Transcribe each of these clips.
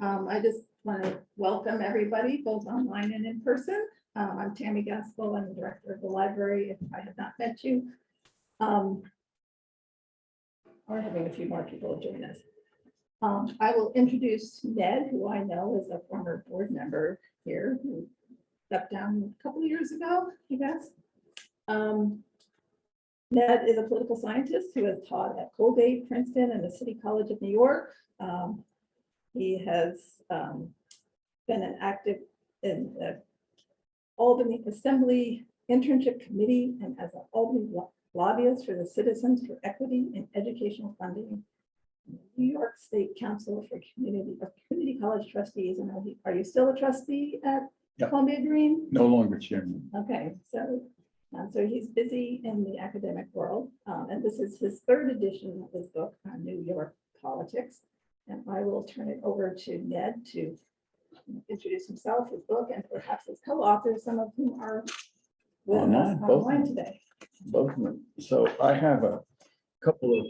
I just want to welcome everybody, both online and in person. I'm Tammy Gaskell. I'm the director of the library, if I have not met you. We're having a few more people join us. I will introduce Ned, who I know is a former board member here, who stepped down a couple of years ago, I guess. Ned is a political scientist who has taught at Colgate, Princeton, and the City College of New York. He has been an active in the Albany Assembly Internship Committee and as an Albany lobbyist for the Citizens for Equity in Educational Funding, New York State Council for Community College Trustees. And are you still a trustee at Columbia Green? No longer chairman. Okay, so he's busy in the academic world, and this is his third edition of his book on New York politics. And I will turn it over to Ned to introduce himself, his book, and perhaps his co-authors, some of whom are with us online today. Both of them. So I have a couple of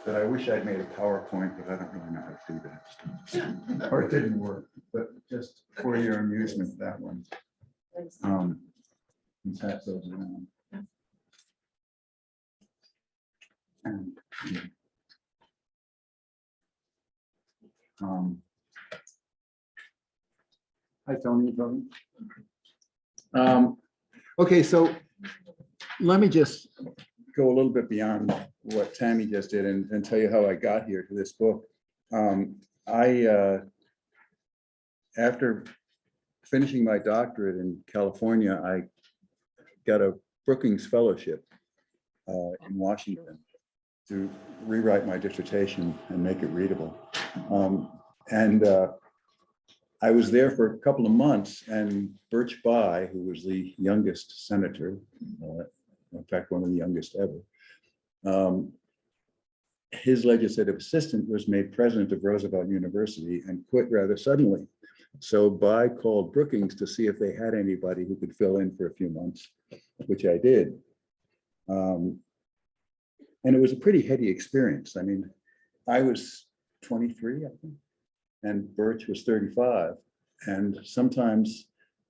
that I wish I'd made a PowerPoint, but I don't really know how to do that. Or it didn't work, but just for your amusement, that one. And pass those around. And, hi, Tony. Okay, so let me just go a little bit beyond what Tammy just did and tell you how I got here to this book. After finishing my doctorate in California, I got a Brookings Fellowship in Washington to rewrite my dissertation and make it readable. I was there for a couple of months, and Birch Bayh, who was the youngest senator, in fact, one of the youngest ever, his legislative assistant was made president of Roosevelt University and quit rather suddenly. So Bayh called Brookings to see if they had anybody who could fill in for a few months, which I did. And it was a pretty heady experience. I mean, I was 23, I think, and Birch was 35. And sometimes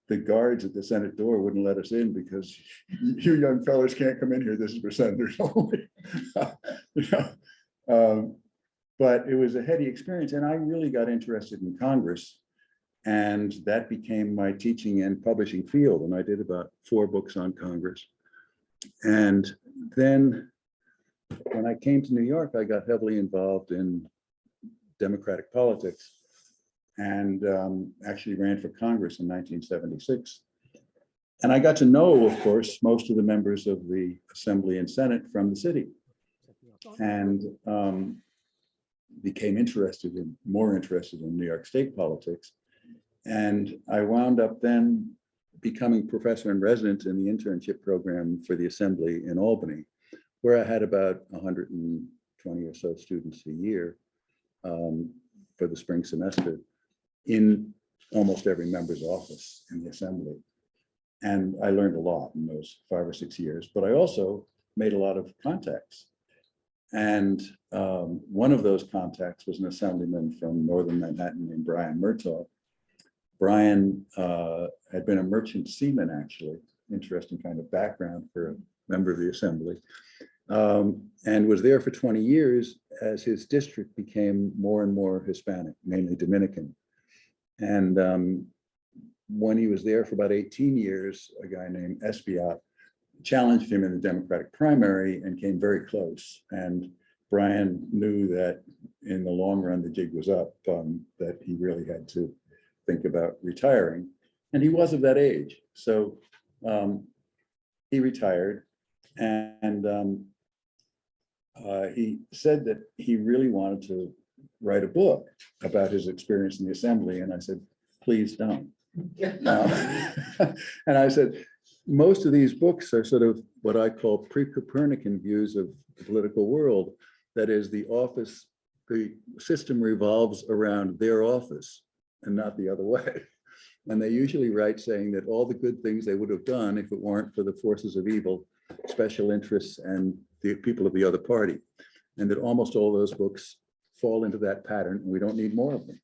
the guards at the Senate door wouldn't let us in because you young fellas can't come in here. This is for senators only. But it was a heady experience, and I really got interested in Congress. And that became my teaching and publishing field. And I did about 4 books on Congress. And then when I came to New York, I got heavily involved in Democratic politics and actually ran for Congress in 1976. And I got to know, of course, most of the members of the Assembly and Senate from the city, and became more interested in New York State politics. And I wound up then becoming professor in residence in the internship program for the Assembly in Albany, where I had about 120 or so students a year for the spring semester in almost every member's office in the Assembly. And I learned a lot in those 5 or 6 years, but I also made a lot of contacts. And one of those contacts was an assemblyman from Northern Manhattan named Brian Murtaugh. Brian had been a merchant seaman, actually, interesting kind of background for a member of the Assembly, and was there for 20 years as his district became more and more Hispanic, mainly Dominican. And when he was there for about 18 years, a guy named Espiat challenged him in the Democratic primary and came very close. And Brian knew that in the long run, the jig was up, that he really had to think about retiring. And he was of that age. So he retired, and he said that he really wanted to write a book about his experience in the Assembly. And I said, please don't. And I said, most of these books are sort of what I call pre-Copernican views of the political world. That is, the system revolves around their office and not the other way. And they usually write saying that all the good things they would have done if it weren't for the forces of evil, special interests, and the people of the other party. And that almost all those books fall into that pattern, and we don't need more of them.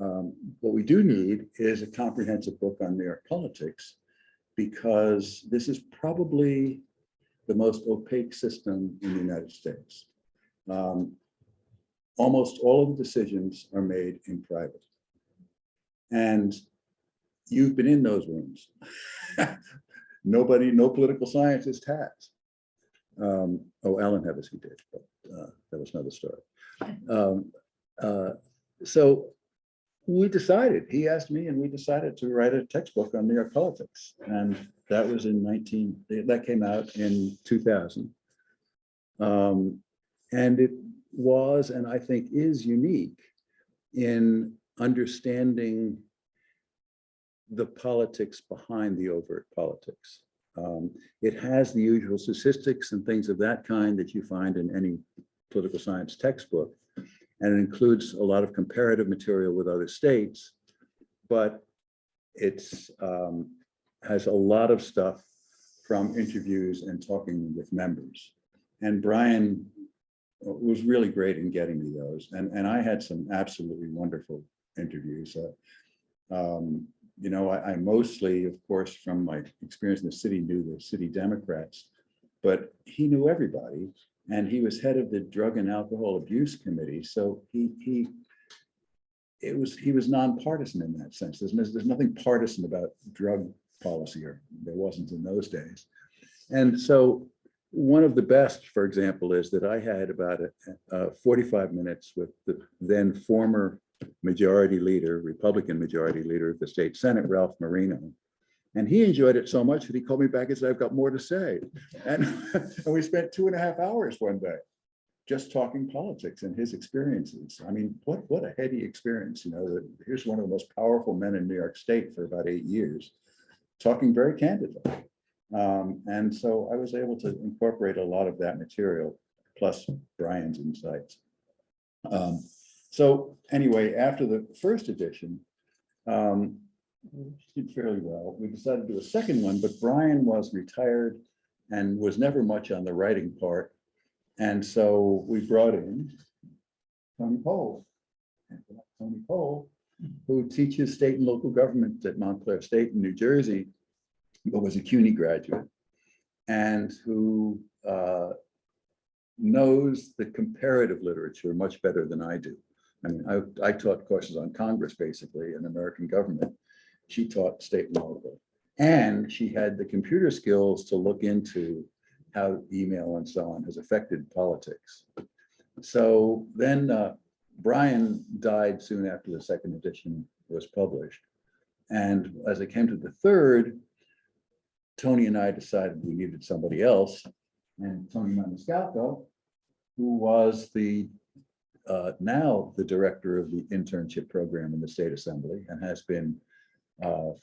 What we do need is a comprehensive book on New York politics, because this is probably the most opaque system in the United States. Almost all of the decisions are made in private. And you've been in those rooms. No political scientist has. Alan Hevesy did, but that was another story. So we decided, he asked me, and we decided to write a textbook on New York politics. And that was that came out in 2000. And it was, and I think is unique in understanding the politics behind the overt politics. It has the usual statistics and things of that kind that you find in any political science textbook, and it includes a lot of comparative material with other states, but it's has a lot of stuff from interviews and talking with members. And Brian was really great in getting me those, and I had some absolutely wonderful interviews. You know, I mostly, of course, from my experience in the city, knew the city Democrats, but he knew everybody, and he was head of the Drug and Alcohol Abuse Committee. So he was nonpartisan in that sense. There's nothing partisan about drug policy, or there wasn't in those days. And so one of the best, for example, is that I had about 45 minutes with the then former majority leader, Republican majority leader of the state Senate, Ralph Marino. And he enjoyed it so much that he called me back and said, I've got more to say. And we spent 2.5 hours one day just talking politics and his experiences. I mean, what a heady experience. You know, here's one of the most powerful men in New York State for about 8 years, talking very candidly. And so I was able to incorporate a lot of that material, plus Brian's insights. So anyway, after the first edition, we did fairly well. We decided to do a second one, but Brian was retired and was never much on the writing part. And so we brought in Tony Pohl, who teaches state and local government at Montclair State in New Jersey, but was a CUNY graduate, and who knows the comparative literature much better than I do. I mean, I taught courses on Congress, basically, and American government. She taught state and local. And she had the computer skills to look into how email and so on has affected politics. So then Brian died soon after the second edition was published. And as it came to the third, Tony and I decided we needed somebody else. And Tony Maniscalco, who was now the director of the internship program in the State Assembly, and has been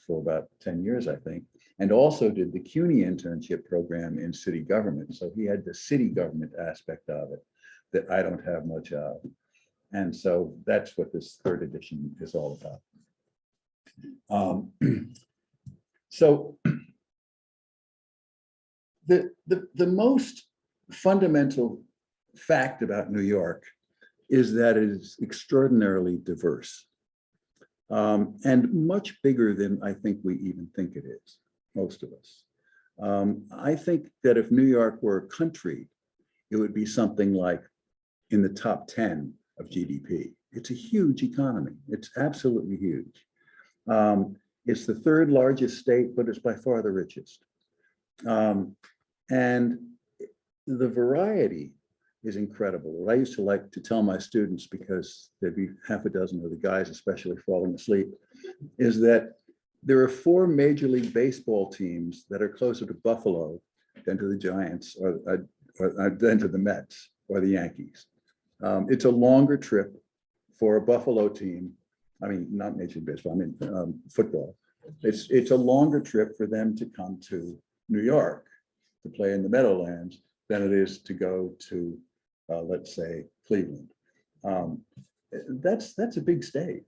for about 10 years, I think, and also did the CUNY internship program in city government. So he had the city government aspect of it that I don't have much of. And so that's what this third edition is all about. So the most fundamental fact about New York is that it is extraordinarily diverse, and much bigger than I think we even think it is, most of us. I think that if New York were a country, it would be something like in the top 10 of GDP. It's a huge economy. It's absolutely huge. It's the third largest state, but it's by far the richest. And the variety is incredible. What I used to like to tell my students, because there'd be half a dozen of the guys especially falling asleep, is that there are 4 Major League Baseball teams that are closer to Buffalo than to the Giants, or than to the Mets or the Yankees. It's a longer trip for a Buffalo team. I mean, not Major League Baseball, I mean football. It's a longer trip for them to come to New York to play in the Meadowlands than it is to go to, let's say, Cleveland. That's a big state.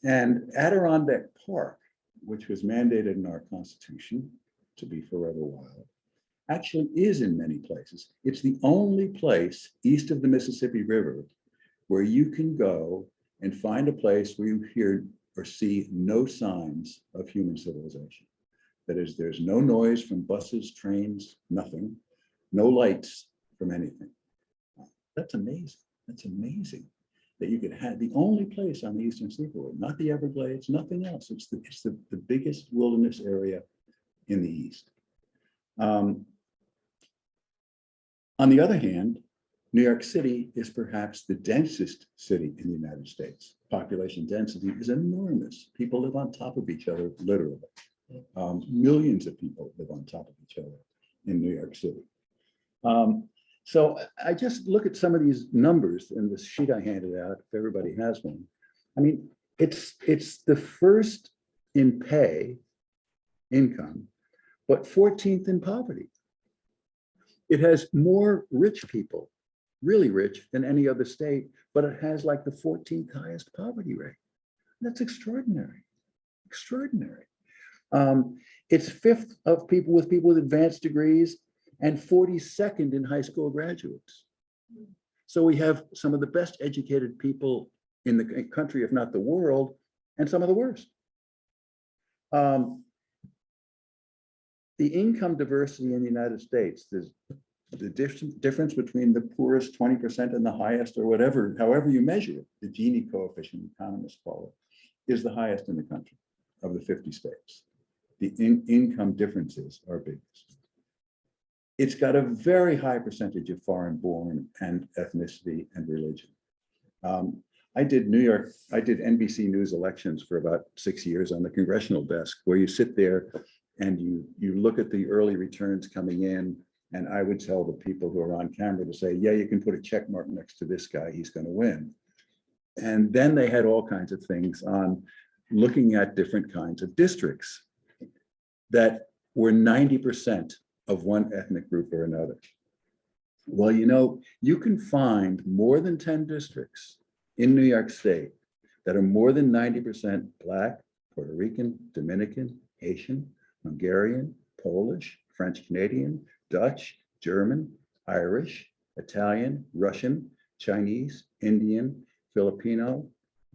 And Adirondack Park, which was mandated in our Constitution to be forever wild, actually is in many places. It's the only place east of the Mississippi River where you can go and find a place where you hear or see no signs of human civilization. That is, there's no noise from buses, trains, nothing, no lights from anything. That's amazing. That's amazing that you could have the only place on the Eastern Seaboard, not the Everglades, nothing else. It's the biggest wilderness area in the East. On the other hand, New York City is perhaps the densest city in the United States. Population density is enormous. People live on top of each other, literally. Millions of people live on top of each other in New York City. So I just look at some of these numbers in this sheet I handed out, if everybody has one. I mean, it's the first in pay, income, but 14th in poverty. It has more rich people, really rich, than any other state, but it has like the 14th highest poverty rate. That's extraordinary, extraordinary. It's fifth of people with advanced degrees and 42nd in high school graduates. So we have some of the best educated people in the country, if not the world, and some of the worst. The income diversity in the United States, there's the difference between the poorest 20% and the highest, or whatever, however you measure it, the Gini coefficient economists call it, is the highest in the country of the 50 states. The income differences are biggest. It's got a very high percentage of foreign born and ethnicity and religion. I did NBC News elections for about 6 years on the congressional desk, where you sit there and you look at the early returns coming in, and I would tell the people who are on camera to say, yeah, you can put a check mark next to this guy, he's going to win. And then they had all kinds of things on looking at different kinds of districts that were 90% of one ethnic group or another. Well, you know, you can find more than 10 districts in New York State that are more than 90% Black, Puerto Rican, Dominican, Haitian, Hungarian, Polish, French Canadian, Dutch, German, Irish, Italian, Russian, Chinese, Indian, Filipino,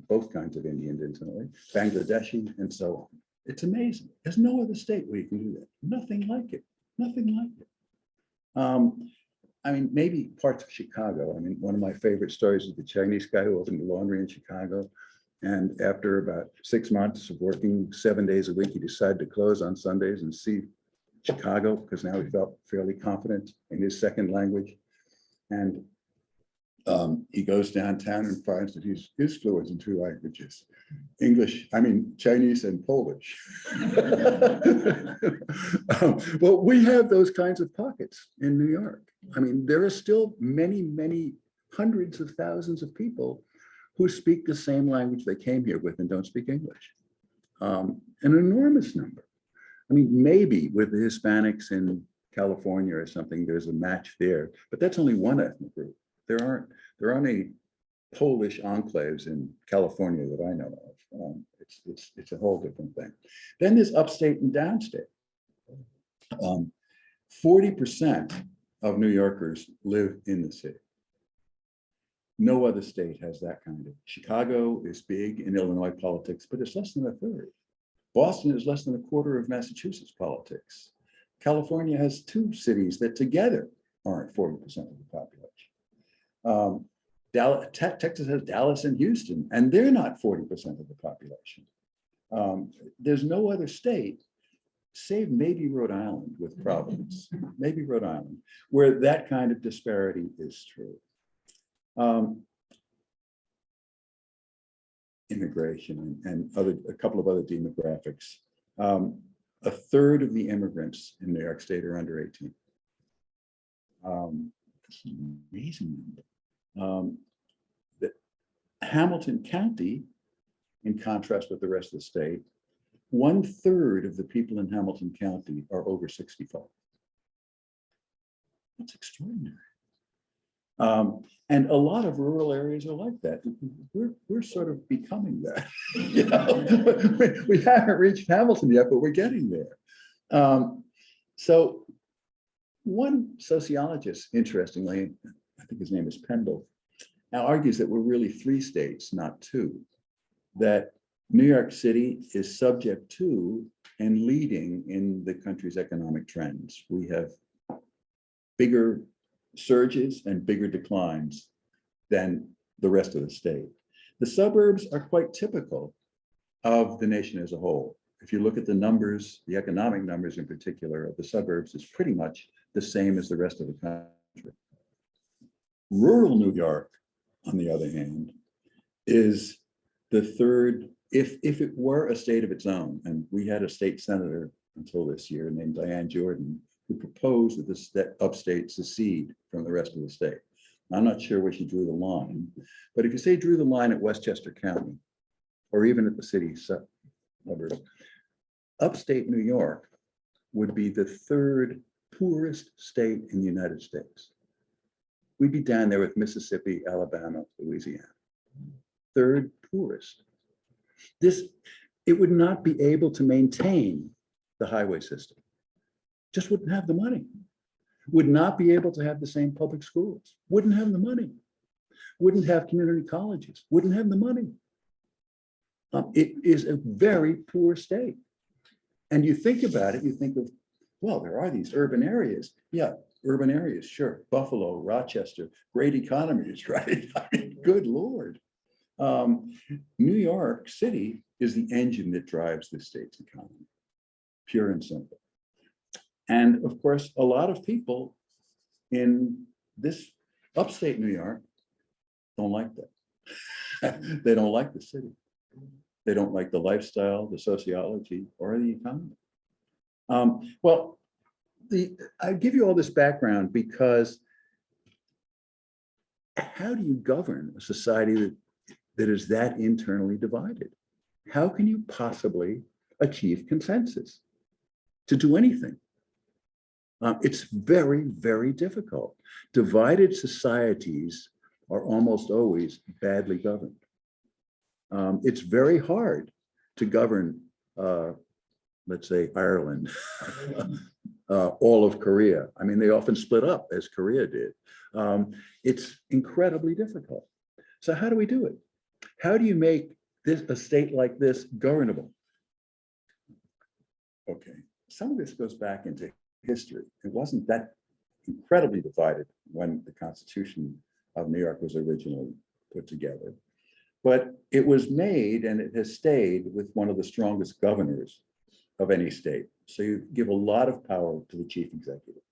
both kinds of Indians incidentally, Bangladeshi, and so on. It's amazing. There's no other state where you can do that. Nothing like it. Nothing like it. I mean, maybe parts of Chicago. I mean, one of my favorite stories is the Chinese guy who opened a laundry in Chicago. And after about 6 months of working 7 days a week, he decided to close on Sundays and see Chicago, because now he felt fairly confident in his second language. And he goes downtown and finds that he's fluent in 2 languages, Chinese and Polish. Well, we have those kinds of pockets in New York. I mean, there are still many, many hundreds of thousands of people who speak the same language they came here with and don't speak English. An enormous number. I mean, maybe with the Hispanics in California or something, there's a match there, but that's only one ethnic group. There aren't any Polish enclaves in California that I know of. It's a whole different thing. Then there's upstate and downstate. 40% of New Yorkers live in the city. No other state has that kind of. Chicago is big in Illinois politics, but it's less than a third. Boston is less than a quarter of Massachusetts politics. California has 2 cities that together aren't 40% of the population. Texas has Dallas and Houston, and they're not 40% of the population. There's no other state, save maybe Rhode Island with Providence, maybe Rhode Island, where that kind of disparity is true. Immigration and a couple of other demographics. A third of the immigrants in New York State are under 18. That's an amazing number. Hamilton County, in contrast with the rest of the state, 1/3 of the people in Hamilton County are over 65. That's extraordinary. And a lot of rural areas are like that. We're sort of becoming that. You know? We haven't reached Hamilton yet, but we're getting there. So one sociologist, interestingly, I think his name is Pendle, argues that we're really 3 states, not 2, that New York City is subject to and leading in the country's economic trends. We have bigger surges and bigger declines than the rest of the state. The suburbs are quite typical of the nation as a whole. If you look at the numbers, the economic numbers in particular of the suburbs is pretty much the same as the rest of the country. Rural New York, on the other hand, is the third, if it were a state of its own, and we had a state senator until this year named Diane Jordan, who proposed that upstate secede from the rest of the state. I'm not sure where she drew the line, but if you say drew the line at Westchester County, or even at the city suburbs, upstate New York would be the 3rd poorest state in the United States. We'd be down there with Mississippi, Alabama, Louisiana. 3rd poorest. It would not be able to maintain the highway system. Just wouldn't have the money. Would not be able to have the same public schools. Wouldn't have the money. Wouldn't have community colleges. Wouldn't have the money. It is a very poor state. And you think about it, you think of, well, there are these urban areas. Yeah, urban areas, sure. Buffalo, Rochester, great economies, right? I mean, good Lord. New York City is the engine that drives the state's economy, pure and simple. And of course, a lot of people in this upstate New York don't like that. They don't like the city. They don't like the lifestyle, the sociology, or the economy. Well, I give you all this background because how do you govern a society that is that internally divided? How can you possibly achieve consensus to do anything? It's very, very difficult. Divided societies are almost always badly governed. It's very hard to govern, let's say, Ireland, all of Korea. I mean, they often split up as Korea did. It's incredibly difficult. So how do we do it? How do you make a state like this governable? Okay, some of this goes back into history. It wasn't that incredibly divided when the Constitution of New York was originally put together. But it was made and it has stayed with one of the strongest governors of any state. So you give a lot of power to the chief executive.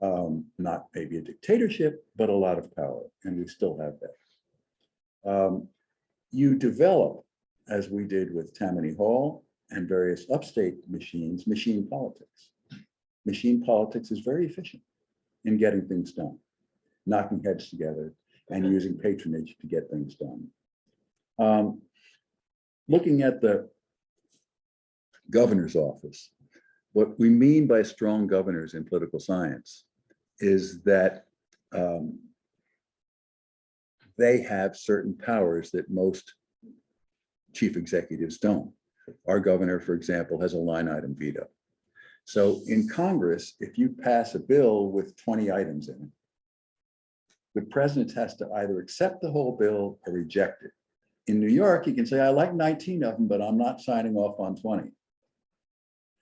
Not maybe a dictatorship, but a lot of power, and we still have that. You develop, as we did with Tammany Hall and various upstate machines, machine politics. Machine politics is very efficient in getting things done, knocking heads together and using patronage to get things done. Looking at the governor's office, what we mean by strong governors in political science is that they have certain powers that most chief executives don't. Our governor, for example, has a line item veto. So in Congress, if you pass a bill with 20 items in it, the president has to either accept the whole bill or reject it. In New York, you can say, I like 19 of them, but I'm not signing off on 20.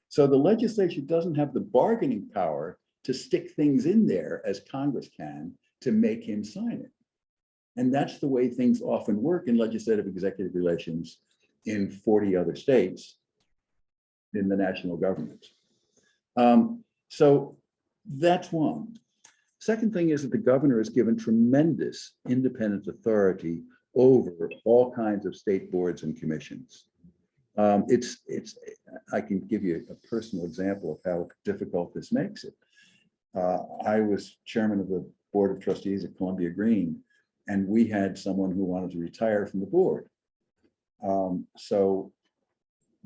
So the legislature doesn't have the bargaining power to stick things in there as Congress can to make him sign it. And that's the way things often work in legislative executive relations in 40 other states in the national government. So that's one. Second thing is that the governor is given tremendous independent authority over all kinds of state boards and commissions. I can give you a personal example of how difficult this makes it. I was chairman of the board of trustees at Columbia Green, and we had someone who wanted to retire from the board. So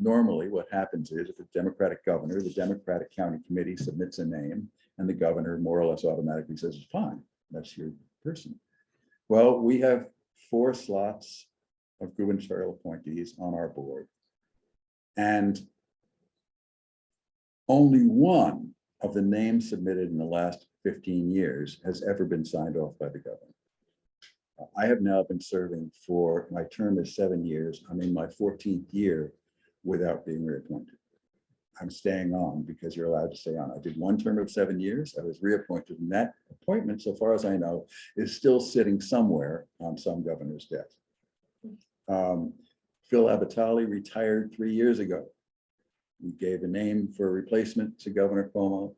normally what happens is if a Democratic governor, the Democratic county committee submits a name and the governor more or less automatically says, it's fine, that's your person. Well, we have 4 slots of gubernatorial appointees on our board. And only one of the names submitted in the last 15 years has ever been signed off by the governor. I have now been serving for, my term is 7 years. I'm in my 14th year without being reappointed. I'm staying on because you're allowed to stay on. I did one term of 7 years. I was reappointed, and that appointment, so far as I know, is still sitting somewhere on some governor's desk. Phil Abatali retired 3 years ago. We gave a name for a replacement to Governor Cuomo.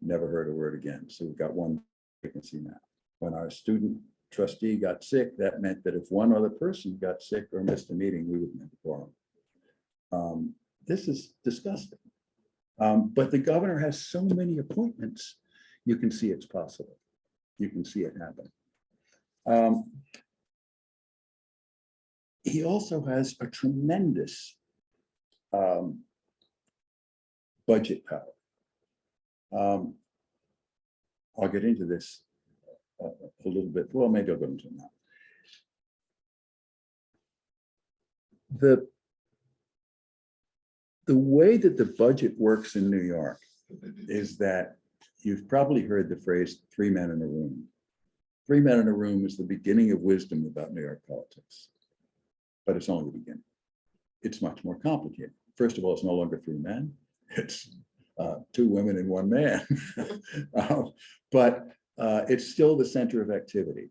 Never heard a word again. So we've got one vacancy now. When our student trustee got sick, that meant that if one other person got sick or missed a meeting, we wouldn't have a quorum. This is disgusting. But the governor has so many appointments, you can see it's possible. You can see it happen. He also has a tremendous budget power. I'll get into this a little bit. Well, maybe I'll go into it now. The way that the budget works in New York is that you've probably heard the phrase 3 men in a room. 3 men in a room is the beginning of wisdom about New York politics, but it's only the beginning. It's much more complicated. First of all, it's no longer 3 men. It's 2 women and 1 man. But it's still the center of activity.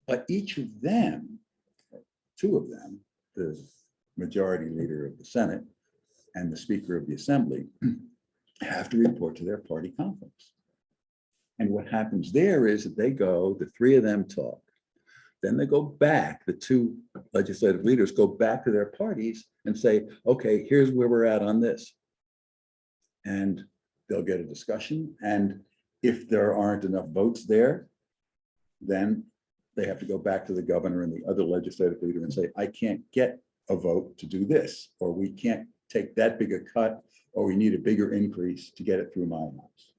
But each of them, 2 of them, the majority leader of the Senate and the Speaker of the Assembly, have to report to their party conference. And what happens there is that they go, the 3 of them talk. Then they go back, the 2 legislative leaders go back to their parties and say, okay, here's where we're at on this. And they'll get a discussion. And if there aren't enough votes there, then they have to go back to the governor and the other legislative leader and say, I can't get a vote to do this, or we can't take that big a cut, or we need a bigger increase to get it through my house.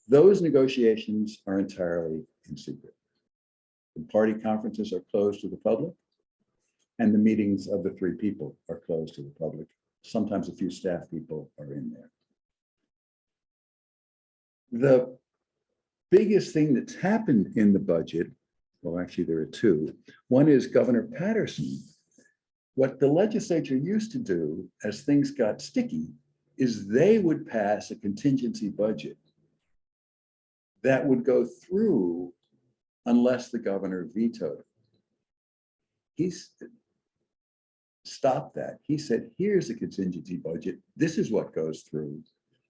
Those negotiations are entirely in secret. The party conferences are closed to the public, and the meetings of the 3 people are closed to the public. Sometimes a few staff people are in there. The biggest thing that's happened in the budget, well, actually there are 2. One is Governor Patterson. What the legislature used to do as things got sticky is they would pass a contingency budget that would go through unless the governor vetoed it. He's stopped that. He said, here's a contingency budget. This is what goes through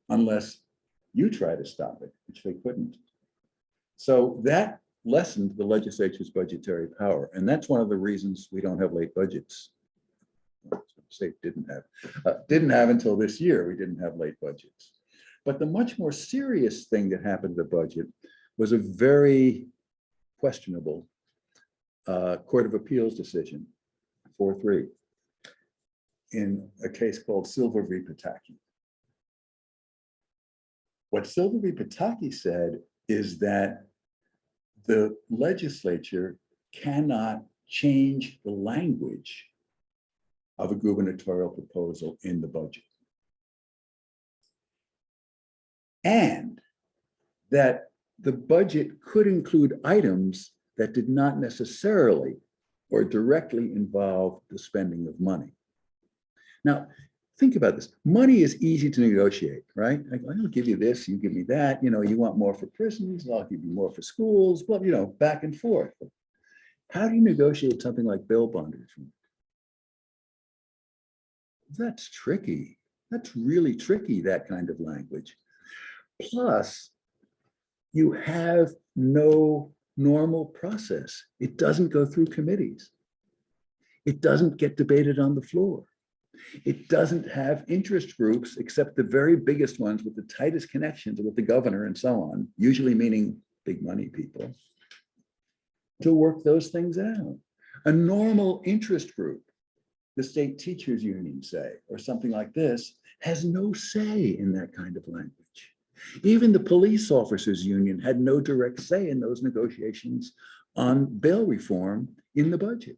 unless you try to stop it, which they couldn't. So that lessened the legislature's budgetary power. And that's one of the reasons we don't have late budgets. Say didn't have until this year, we didn't have late budgets. But the much more serious thing that happened to the budget was a very questionable Court of Appeals decision, 4-3, in a case called Silver v. Pataki. What Silver v. Pataki said is that the legislature cannot change the language of a gubernatorial proposal in the budget. And that the budget could include items that did not necessarily or directly involve the spending of money. Now, think about this. Money is easy to negotiate, right? I'll give you this, you give me that. You know, you want more for prisons, I'll give you more for schools, well, you know, back and forth. How do you negotiate something like bail bond reform? That's tricky. That's really tricky, that kind of language. Plus, you have no normal process. It doesn't go through committees. It doesn't get debated on the floor. It doesn't have interest groups, except the very biggest ones with the tightest connections with the governor and so on, usually meaning big money people, to work those things out. A normal interest group, the state teachers union, say, or something like this, has no say in that kind of language. Even the police officers union had no direct say in those negotiations on bail reform in the budget.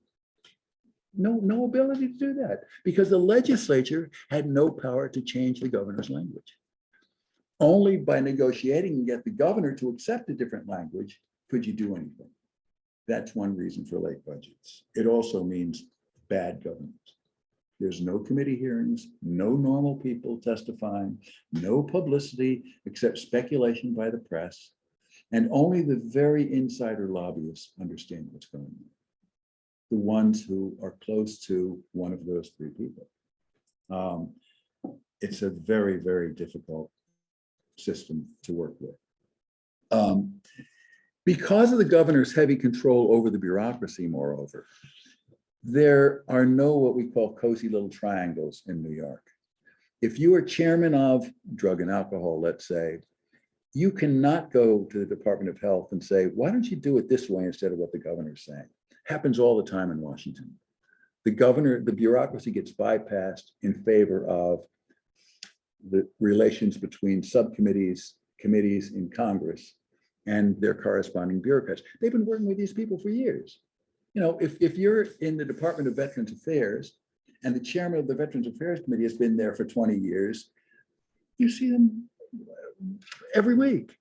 No ability to do that because the legislature had no power to change the governor's language. Only by negotiating and get the governor to accept a different language could you do anything. That's one reason for late budgets. It also means bad government. There's no committee hearings, no normal people testifying, no publicity except speculation by the press, and only the very insider lobbyists understand what's going on. The ones who are close to one of those three people. It's a very, very difficult system to work with. Because of the governor's heavy control over the bureaucracy, moreover, there are no what we call cozy little triangles in New York. If you are chairman of drug and alcohol, let's say, you cannot go to the Department of Health and say, why don't you do it this way instead of what the governor's saying? Happens all the time in Washington. The bureaucracy gets bypassed in favor of the relations between subcommittees, committees in Congress, and their corresponding bureaucrats. They've been working with these people for years. You know, if you're in the Department of Veterans Affairs and the chairman of the Veterans Affairs Committee has been there for 20 years, you see them every week,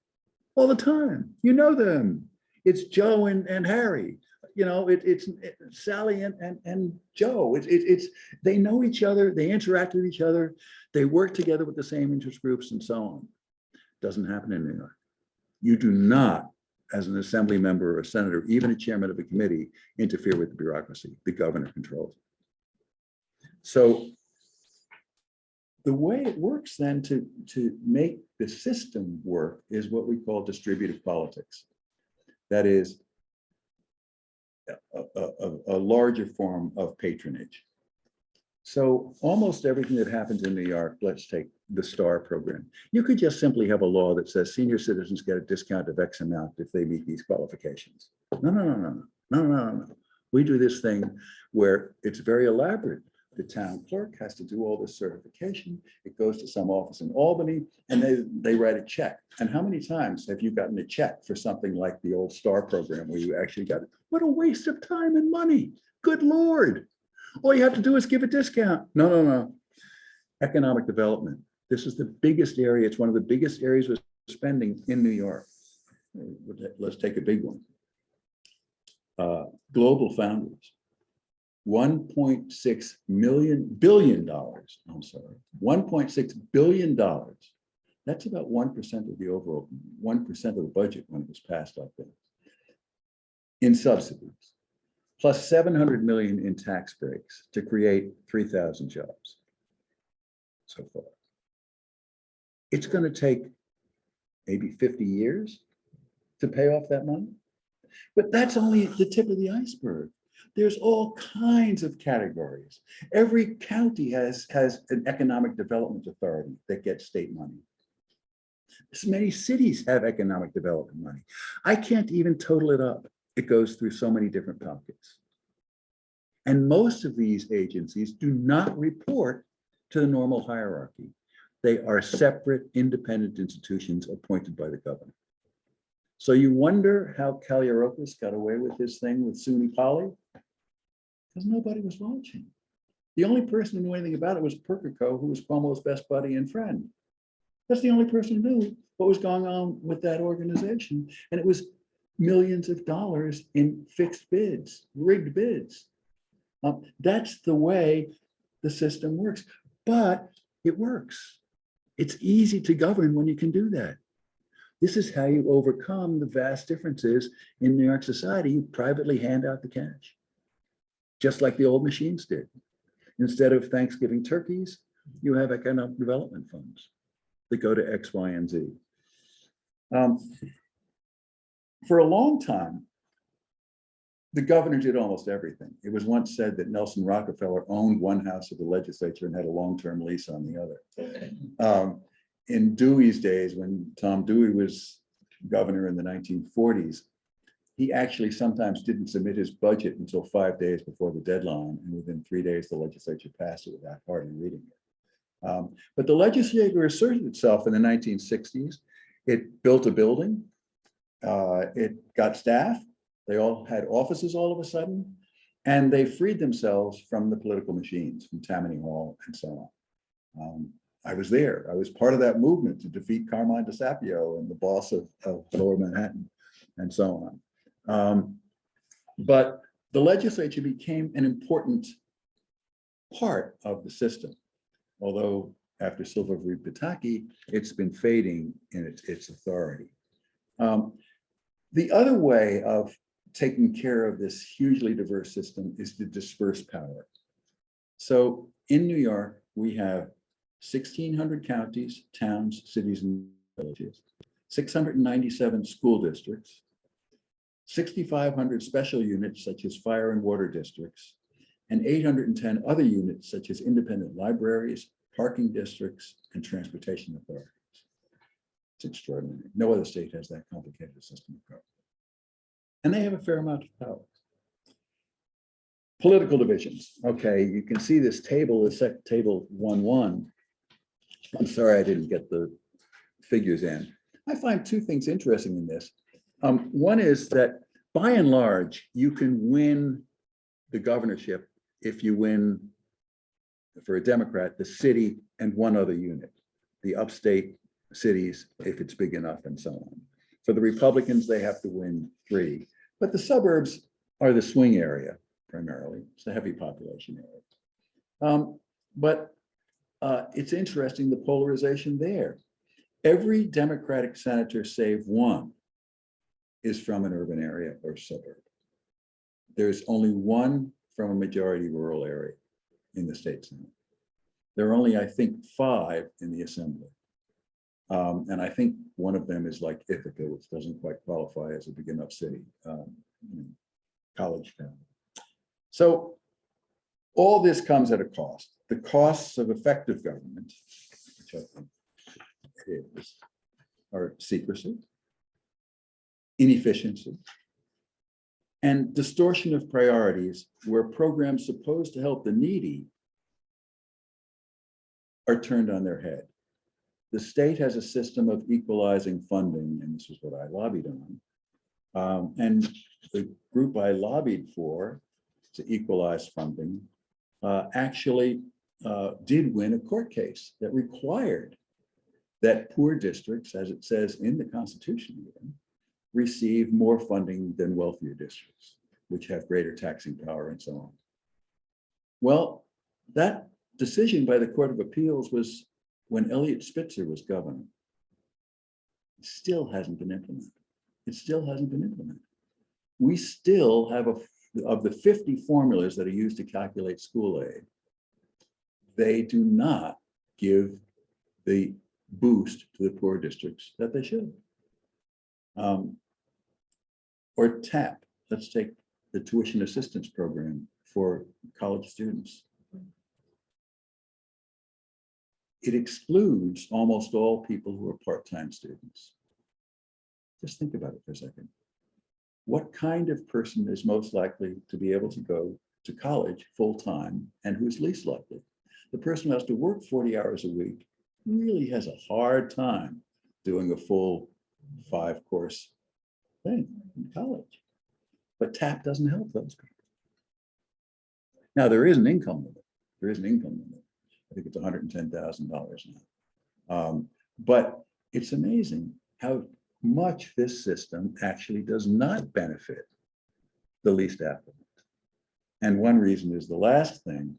all the time. You know them. It's Joe and Harry. You know, it's Sally and Joe. They know each other. They interact with each other. They work together with the same interest groups and so on. Doesn't happen in New York. You do not, as an assembly member or a senator, even a chairman of a committee, interfere with the bureaucracy. The governor controls it. So the way it works then to make the system work is what we call distributive politics. That is a larger form of patronage. So almost everything that happens in New York, let's take the STAR program. You could just simply have a law that says senior citizens get a discount of X amount if they meet these qualifications. No. We do this thing where it's very elaborate. The town clerk has to do all this certification. It goes to some office in Albany and they write a check. And how many times have you gotten a check for something like the old STAR program where you actually got it? What a waste of time and money. Good Lord. All you have to do is give a discount. No. Economic development. This is the biggest area. It's one of the biggest areas of spending in New York. Let's take a big one. Global Foundries. $1.6 billion. I'm sorry, $1.6 billion. That's about 1% of the overall, 1% of the budget when it was passed like that. In subsidies, plus 700 million in tax breaks to create 3,000 jobs so far. It's going to take maybe 50 years to pay off that money, but that's only the tip of the iceberg. There's all kinds of categories. Every county has an economic development authority that gets state money. Many cities have economic development money. I can't even total it up. It goes through so many different pockets. And most of these agencies do not report to the normal hierarchy. They are separate, independent institutions appointed by the governor. So you wonder how Kaliaropoulos got away with this thing with SUNY Poly? Because nobody was watching. The only person who knew anything about it was Percoco, who was Cuomo's best buddy and friend. That's the only person who knew what was going on with that organization. And it was millions of dollars in fixed bids, rigged bids. That's the way the system works, but it works. It's easy to govern when you can do that. This is how you overcome the vast differences in New York society. You privately hand out the cash, just like the old machines did. Instead of Thanksgiving turkeys, you have economic development funds that go to X, Y, and Z. For a long time, the governor did almost everything. It was once said that Nelson Rockefeller owned one house of the legislature and had a long-term lease on the other. In Dewey's days, when Tom Dewey was governor in the 1940s, he actually sometimes didn't submit his budget until 5 days before the deadline, and within 3 days, the legislature passed it without hardly reading it. But the legislature asserted itself in the 1960s. It built a building. It got staff. They all had offices all of a sudden, and they freed themselves from the political machines, from Tammany Hall and so on. I was there. I was part of that movement to defeat Carmine DeSapio and the boss of Lower Manhattan and so on. But the legislature became an important part of the system, although after Silva v. Pataki, it's been fading in its authority. The other way of taking care of this hugely diverse system is to disperse power. So in New York, we have 1,600 counties, towns, cities, and villages, 697 school districts, 6,500 special units such as fire and water districts, and 810 other units such as independent libraries, parking districts, and transportation authorities. It's extraordinary. No other state has that complicated a system of government. And they have a fair amount of power. Political divisions. Okay, you can see this table is table 1-1. I'm sorry I didn't get the figures in. I find two things interesting in this. One is that by and large, you can win the governorship if you win, for a Democrat, the city and one other unit, the upstate cities, if it's big enough, and so on. For the Republicans, they have to win 3, but the suburbs are the swing area primarily. It's a heavy population area. But it's interesting, the polarization there. Every Democratic senator, save one, is from an urban area or suburb. There's only one from a majority rural area in the state Senate. There are only, I think, 5 in the Assembly. And I think one of them is like Ithaca, which doesn't quite qualify as a big enough city, college town. So all this comes at a cost. The costs of effective government, which I think it is, are secrecy, inefficiency, and distortion of priorities, where programs supposed to help the needy are turned on their head. The state has a system of equalizing funding, and this is what I lobbied on. And the group I lobbied for to equalize funding actually did win a court case that required that poor districts, as it says in the Constitution even, receive more funding than wealthier districts, which have greater taxing power and so on. Well, that decision by the Court of Appeals was when Eliot Spitzer was governor. It still hasn't been implemented. It still hasn't been implemented. We still have of the 50 formulas that are used to calculate school aid, they do not give the boost to the poor districts that they should. Or TAP, let's take the tuition assistance program for college students. It excludes almost all people who are part-time students. Just think about it for a second. What kind of person is most likely to be able to go to college full-time and who's least likely? The person who has to work 40 hours a week really has a hard time doing a full 5-course thing in college. But TAP doesn't help those people. Now, there is an income limit. There is an income limit. I think it's $110,000 now. But it's amazing how much this system actually does not benefit the least affluent. And one reason is the last thing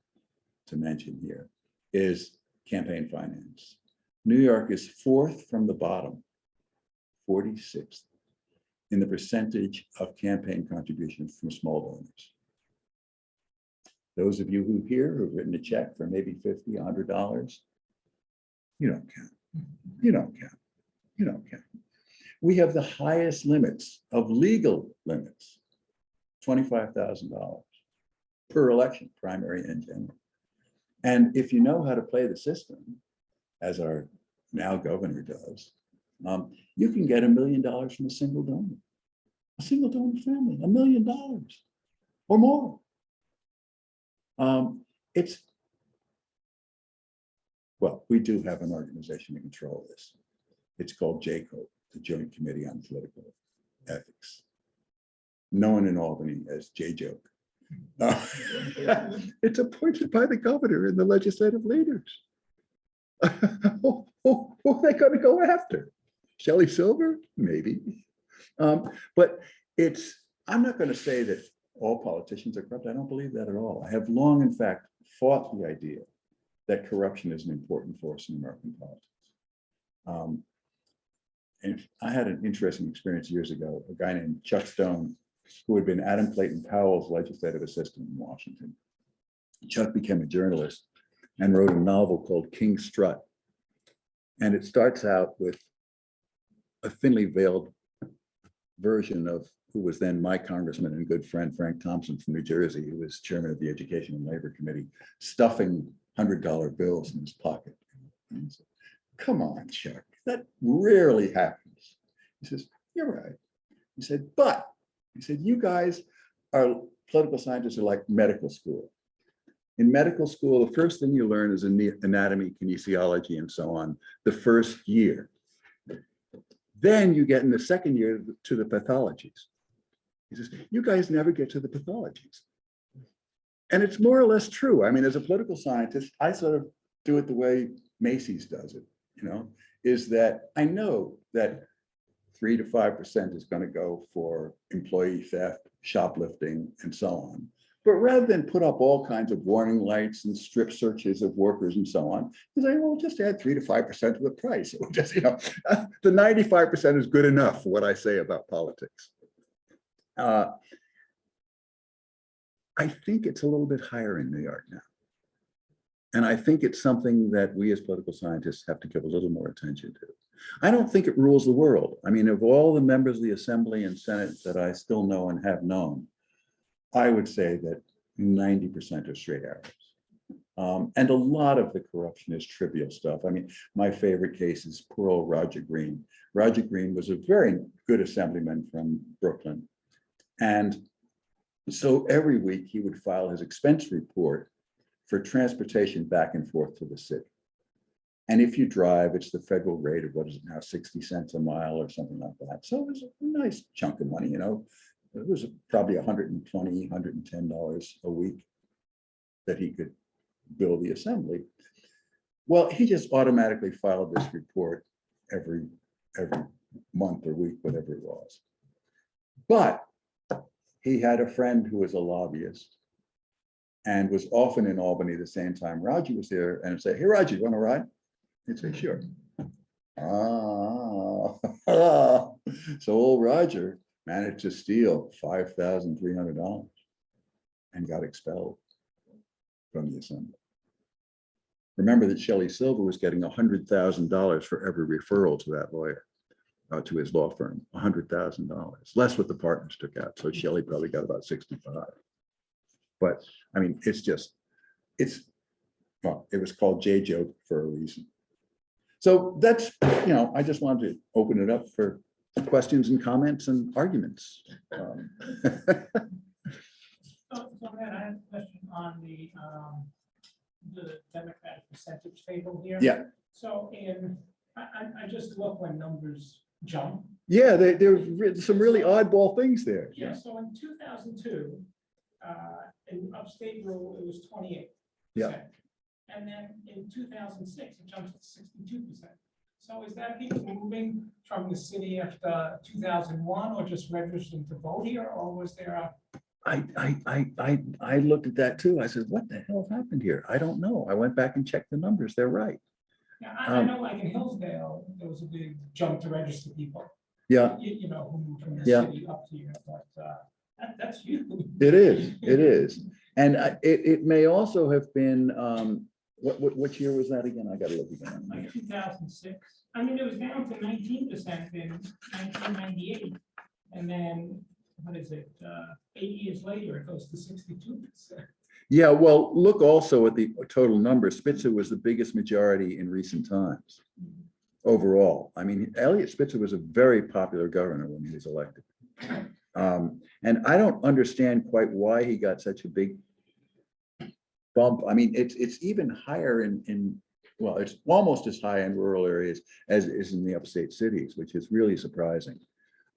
to mention here is campaign finance. New York is 4th from the bottom, 46th in the percentage of campaign contributions from small donors. Those of you who here who've written a check for maybe $50, $100, you don't count. You don't count. You don't count. We have the highest limits of legal limits, $25,000 per election, primary and general. And if you know how to play the system, as our now governor does, you can get $1 million from a single donor family, $1 million or more. Well, we do have an organization to control this. It's called JCO, the Joint Committee on Political Ethics, known in Albany as J-Joke. It's appointed by the governor and the legislative leaders. Who are they going to go after? Shelley Silver? Maybe. But I'm not going to say that all politicians are corrupt. I don't believe that at all. I have long, in fact, fought the idea that corruption is an important force in American politics. And I had an interesting experience years ago, a guy named Chuck Stone, who had been Adam Clayton Powell's legislative assistant in Washington. Chuck became a journalist and wrote a novel called King Strut. And it starts out with a thinly veiled version of who was then my congressman and good friend, Frank Thompson from New Jersey, who was chairman of the Education and Labor Committee, stuffing $100 bills in his pocket. And he said, come on, Chuck, that rarely happens. He says, you're right. He said, but, he said, you guys are, political scientists are like medical school. In medical school, the first thing you learn is anatomy, kinesiology, and so on, the first year. Then you get in the second year to the pathologies. He says, you guys never get to the pathologies. And it's more or less true. I mean, as a political scientist, I sort of do it the way Macy's does it, is that I know that 3 to 5% is going to go for employee theft, shoplifting, and so on. But rather than put up all kinds of warning lights and strip searches of workers and so on, you say, well, just add 3 to 5% to the price. It will just, the 95% is good enough for what I say about politics. I think it's a little bit higher in New York now. And I think it's something that we as political scientists have to give a little more attention to. I don't think it rules the world. I mean, of all the members of the Assembly and Senate that I still know and have known, I would say that 90% are straight Arabs. And a lot of the corruption is trivial stuff. I mean, my favorite case is poor old Roger Green. Roger Green was a very good assemblyman from Brooklyn. And so every week he would file his expense report for transportation back and forth to the city. And if you drive, it's the federal rate of, what is it now, 60 cents a mile or something like that. So it was a nice chunk of money, It was probably $120, $110 a week that he could bill the assembly. Well, he just automatically filed this report every month or week, whatever it was. But he had a friend who was a lobbyist and was often in Albany the same time Roger was there, and would say, hey, Roger, you want to ride? He'd say, sure. So old Roger managed to steal $5,300 and got expelled from the assembly. Remember that Shelley Silver was getting $100,000 for every referral to that lawyer, to his law firm, $100,000, less what the partners took out. So Shelley probably got about 65. But I mean, well, it was called J-Joke for a reason. So that's, I just wanted to open it up for questions and comments and arguments. So Matt, I have a question on the Democratic percentage table here. Yeah. So I just look when numbers jump. Yeah, there's some really oddball things there. Yeah. So in 2002, in upstate rural, it was 28%. Yeah. And then in 2006, it jumps to 62%. So is that people moving from the city after 2001, or just registering to vote here, or was there a? I looked at that too. I said, what the hell happened here? I don't know. I went back and checked the numbers. They're right. Yeah, I know, like in Hillsdale, there was a big jump to register people. Yeah. Who moved from the Yeah. city up here, but that's huge. It is. And it may also have been, what year was that again? I got to look again. Like 2006. I mean, it was down to 19% in 1998, and then what is it? 8 years later, it goes to 62%. Yeah, well, look also at the total number. Spitzer was the biggest majority in recent times overall. I mean, Elliot Spitzer was a very popular governor when he was elected. And I don't understand quite why he got such a big bump. I mean, it's even higher well, it's almost as high in rural areas as it is in the upstate cities, which is really surprising.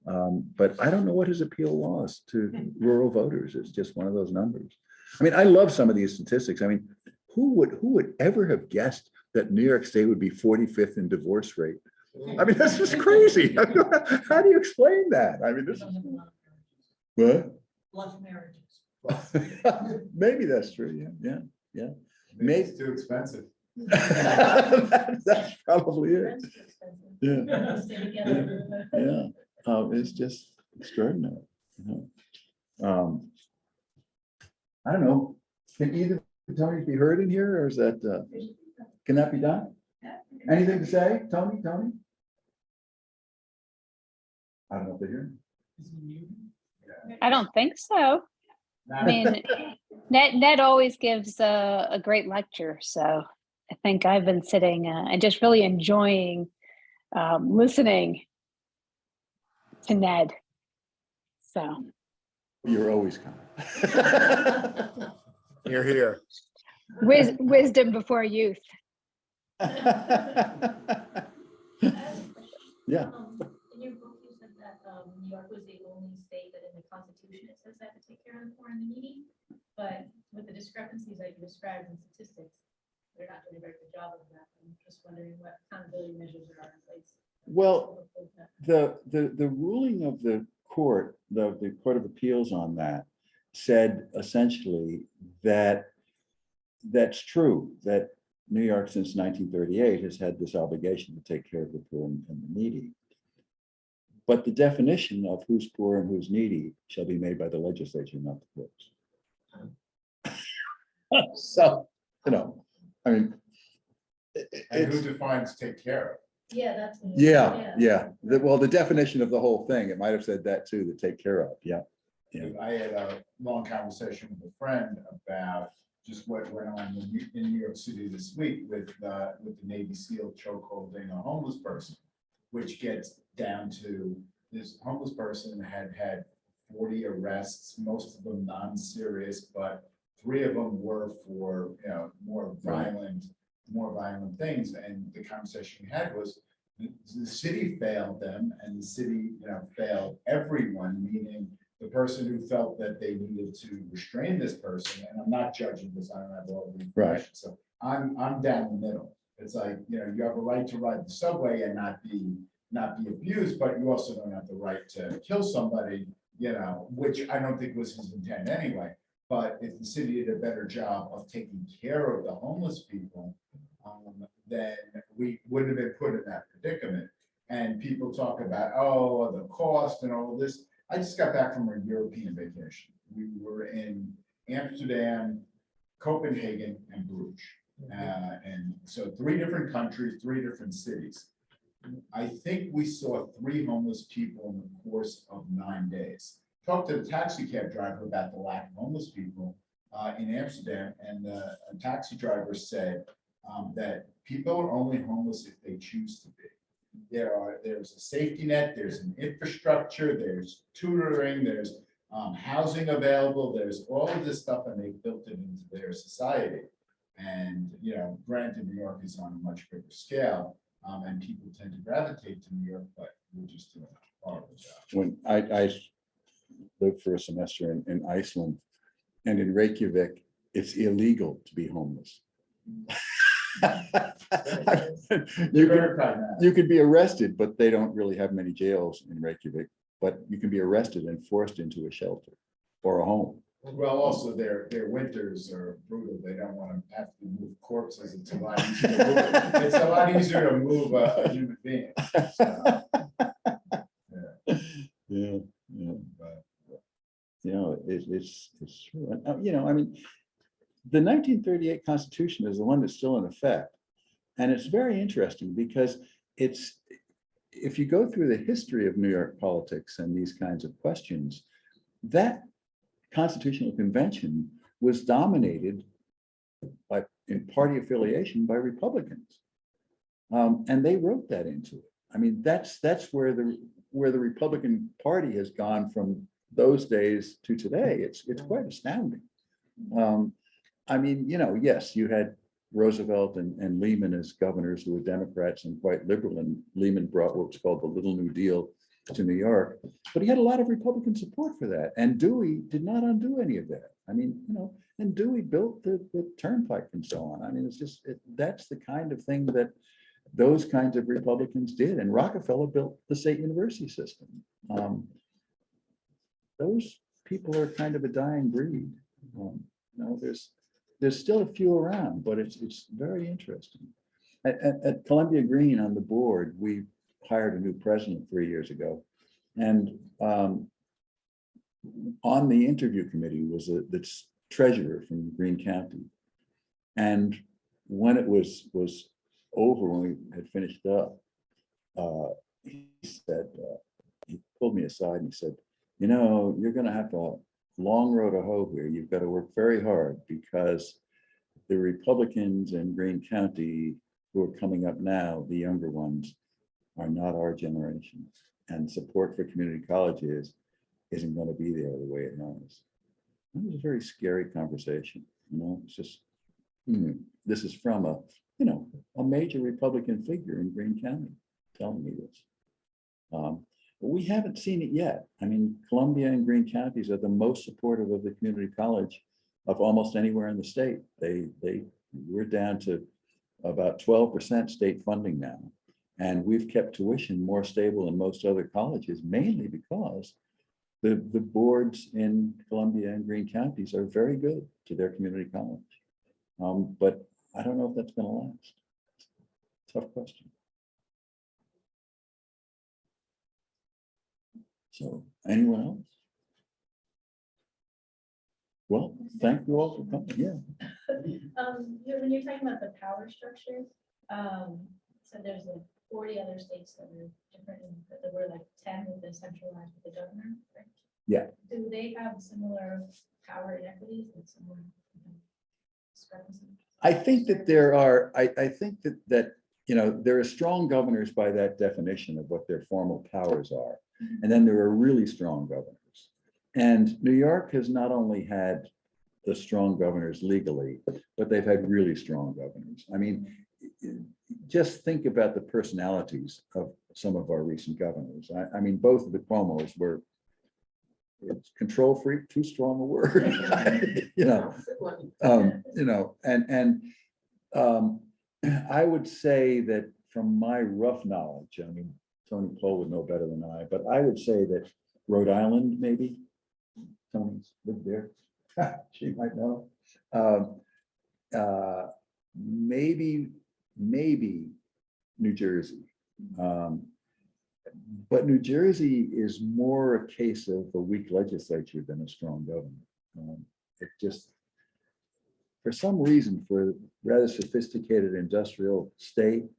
But I don't know what his appeal was to rural voters. It's just one of those numbers. I mean, I love some of these statistics. I mean, who would ever have guessed that New York State would be 45th in divorce rate. I mean, that's just crazy. How do you explain that? I mean, this is what? Bluff marriages. Maybe that's true. Yeah. Maybe it's too expensive. That's probably it. Rent's too expensive. Yeah. Stay together. Yeah. It's just extraordinary. You know? I don't know. Can either Tony be heard in here, or is that can that be done? Anything to say, Tony? I don't know if they're here. Is he muted? I don't think so. I mean, Ned always gives a great lecture, so I think I've been sitting and just really enjoying listening to Ned. So You're always coming. You're here. wisdom before youth. Yeah. In your book, you said that New York was the only state that in the Constitution it says that to take care of the poor and the needy. But with the discrepancies that you described in statistics, they're not doing a very good job of that. I'm just wondering what accountability measures are in place. Well, the ruling of the court, the Court of Appeals on that said essentially that that's true, that New York since 1938 has had this obligation to take care of the poor and the needy. But the definition of who's poor and who's needy shall be made by the legislature, not the courts. So, you know, I mean, And who it's, defines take care of? Yeah, that's. yeah. Well, the definition of the whole thing, it might have said that too, to take care of, yeah. I had a long conversation with a friend about just what went on in New York City this week with the Navy SEAL chokeholding a homeless person, which gets down to this homeless person had 40 arrests, most of them non-serious, but 3 of them were for, you know, more violent things. And the conversation we had was the city failed them, and the city, you know, failed everyone, meaning the person who felt that they needed to restrain this person. And I'm not judging this, I don't have all the information. So I'm down the middle. It's like, you know, you have a right to ride the subway and not be abused, but you also don't have the right to kill somebody, you know, which I don't think was his intent anyway. But if the city did a better job of taking care of the homeless people, then we wouldn't have been put in that predicament. And people talk about, oh, the cost and all of this. I just got back from a European vacation. We were in Amsterdam, Copenhagen, and Bruges. And so 3 different countries, 3 different cities. I think we saw 3 homeless people in the course of 9 days. Talked to the taxi cab driver about the lack of homeless people in Amsterdam, and the taxi driver said that people are only homeless if they choose to be. There's a safety net, there's an infrastructure, there's tutoring, there's housing available, there's all of this stuff, and they've built it into their society. And, you know, granted, New York is on a much bigger scale, and people tend to gravitate to New York, but we're just doing a horrible job. When I lived for a semester in Iceland, and in Reykjavik, it's illegal to be homeless. You could be arrested, but they don't really have many jails in Reykjavik, but you can be arrested and forced into a shelter or a home. Well, also their winters are brutal. They don't want to have to move corpses. It's a lot easier to move. It's a lot easier to move a human being. So, Yeah. But, you know, it's true. And, you know, I mean, the 1938 Constitution is the one that's still in effect. And it's very interesting because if you go through the history of New York politics and these kinds of questions, that Constitutional Convention was dominated in party affiliation by Republicans. And they wrote that into it. I mean, that's where the Republican Party has gone from those days to today. It's quite astounding. I mean, you know, yes, you had Roosevelt and Lehman as governors who were Democrats and quite liberal, and Lehman brought what was called the Little New Deal to New York, but he had a lot of Republican support for that. And Dewey did not undo any of that. I mean, you know, And Dewey built the turnpike and so on. I mean, it's just, that's the kind of thing that those kinds of Republicans did. And Rockefeller built the state university system. Those people are kind of a dying breed. There's still a few around, but it's very interesting. At Columbia Green on the board, we hired a new president 3 years ago. And on the interview committee was the treasurer from Greene County. And when it was over, when we had finished up, he said, he pulled me aside and he said, you know, you're going to have a long road to hoe here. You've got to work very hard because the Republicans in Greene County who are coming up now, the younger ones, are not our generation. And support for community colleges isn't going to be there the way it was. It was a very scary conversation. It's just, this is from a major Republican figure in Greene County telling me this. But we haven't seen it yet. I mean, Columbia and Greene counties are the most supportive of the community college of almost anywhere in the state. We're down to about 12% state funding now. And we've kept tuition more stable than most other colleges, mainly because the boards in Columbia and Greene counties are very good to their community college. But I don't know if that's going to last. Tough question. So, anyone else? Well, thank you all for coming. Yeah. When you're talking about the power structures, so there's like 40 other states that were different, but there were like 10 with the centralized with the governor, right? Yeah. Do they have similar power inequities and similar discrepancies? I think that there are, I think that there are strong governors by that definition of what their formal powers are. And then there are really strong governors. And New York has not only had the strong governors legally, but they've had really strong governors. I mean, just think about the personalities of some of our recent governors. I mean, both of the Cuomos were control freak, too strong a word. I would say that from my rough knowledge, I mean, Tony Pohl would know better than I, but I would say that Rhode Island, maybe, Tony's lived there, she might know. Maybe New Jersey. But New Jersey is more a case of a weak legislature than a strong government. It just, for some reason, for a rather sophisticated industrial state,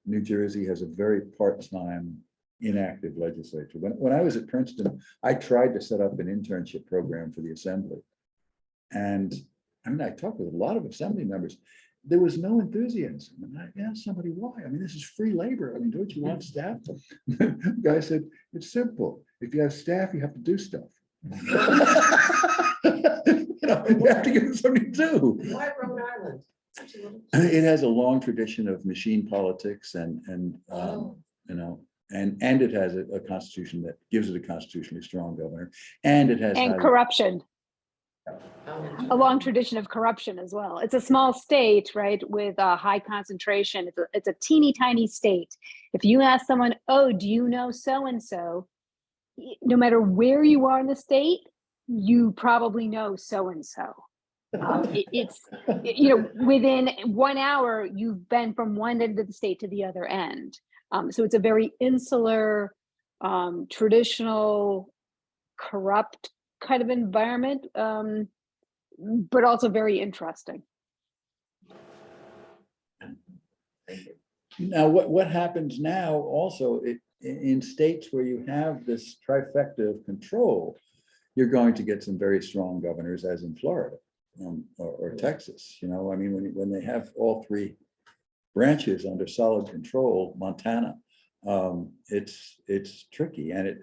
New Jersey has a very part-time, inactive legislature. When I was at Princeton, I tried to set up an internship program for the assembly. And I mean, I talked with a lot of assembly members. There was no enthusiasm. And I asked somebody why. I mean, this is free labor. I mean, don't you want staff? The guy said, it's simple. If you have staff, you have to do stuff. You have to give them something to do. Why Rhode Island? It has a long tradition of machine politics and it has a constitution that gives it a constitutionally strong governor, and it has corruption. A long tradition of corruption as well. It's a small state, right, with a high concentration. It's a teeny tiny state. If you ask someone, oh, do you know so-and-so, no matter where you are in the state, you probably know so-and-so. Within 1 hour, you've been from one end of the state to the other end. So it's a very insular, traditional, corrupt kind of environment, but also very interesting. Now, what happens now also in states where you have this trifecta of control, you're going to get some very strong governors, as in Florida. Or Texas, I mean, when they have all three branches under solid control, Montana, it's tricky, and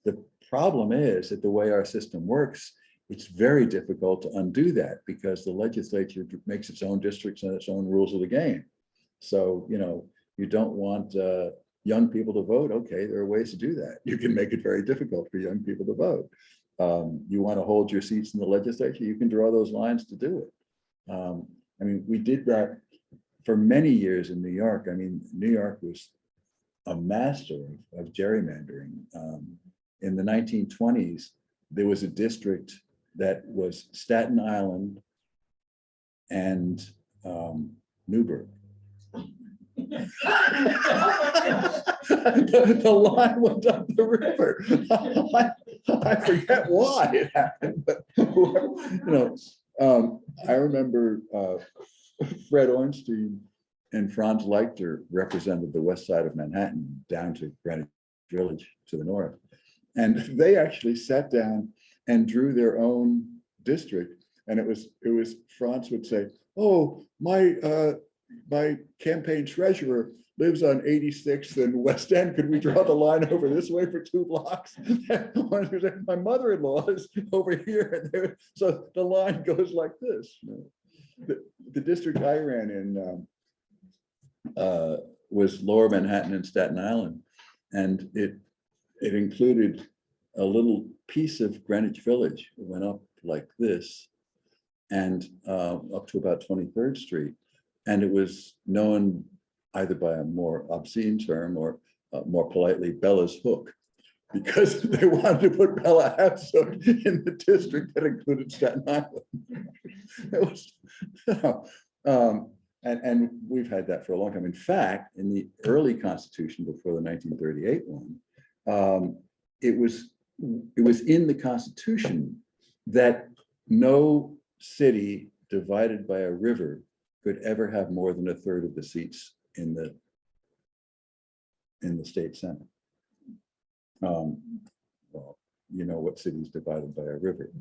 the problem is that the way our system works, it's very difficult to undo that because the legislature makes its own districts and its own rules of the game. So you don't want young people to vote. Okay, there are ways to do that. You can make it very difficult for young people to vote. you want to hold your seats in the legislature, you can draw those lines to do it. I mean, we did that for many years in New York. I mean, New York was a master of gerrymandering. In the 1920s, there was a district that was Staten Island and Newburgh. The line went up the river. I forget why it happened, but I remember Fred Ornstein and Franz Leichter represented the west side of Manhattan down to Greenwich Village to the north. And they actually sat down and drew their own district. And it was Franz would say, "Oh, my campaign treasurer lives on 86th and West End. Could we draw the line over this way for 2 blocks? My mother-in-law is over here." And there, so the line goes like this. The district I ran in was Lower Manhattan and Staten Island. And it included a little piece of Greenwich Village. It went up like this and up to about 23rd Street. And it was known either by a more obscene term or more politely, Bella's Hook, because they wanted to put Bella Absook in the district that included Staten Island. It was, and we've had that for a long time. In fact, in the early Constitution before the 1938 one, it was in the Constitution that no city divided by a river could ever have more than 1/3 of the seats in the state senate. Well, you know what city's divided by a river.